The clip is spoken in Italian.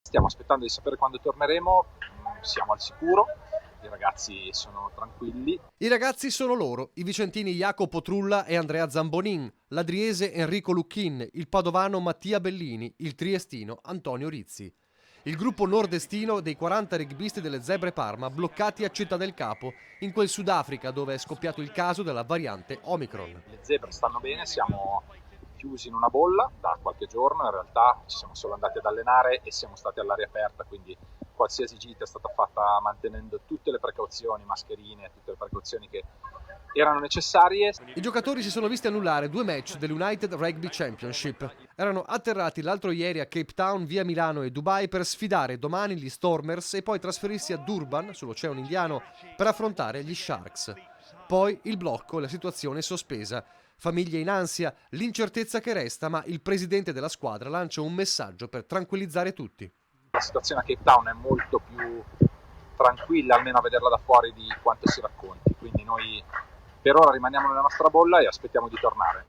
Stiamo aspettando di sapere quando torneremo, siamo al sicuro, i ragazzi sono tranquilli. I ragazzi sono loro, i vicentini Jacopo Trulla e Andrea Zambonin, l'adriese Enrico Lucchin, il padovano Mattia Bellini, il triestino Antonio Rizzi. Il gruppo nordestino dei 40 rugbisti delle Zebre Parma bloccati a Città del Capo, in quel Sudafrica dove è scoppiato il caso della variante Omicron. Le zebre stanno bene, siamo chiusi in una bolla da qualche giorno, in realtà ci siamo solo andati ad allenare e siamo stati all'aria aperta, quindi qualsiasi gita è stata fatta mantenendo tutte le precauzioni, mascherine, tutte le precauzioni che erano necessarie. I giocatori si sono visti annullare 2 match dell'United Rugby Championship. Erano atterrati l'altro ieri a Cape Town via Milano e Dubai per sfidare domani gli Stormers e poi trasferirsi a Durban, sull'Oceano Indiano, per affrontare gli Sharks. Poi il blocco e la situazione sospesa. Famiglie in ansia, l'incertezza che resta, ma il presidente della squadra lancia un messaggio per tranquillizzare tutti. La situazione a Cape Town è molto più tranquilla, almeno a vederla da fuori, di quanto si racconti, quindi noi per ora rimaniamo nella nostra bolla e aspettiamo di tornare.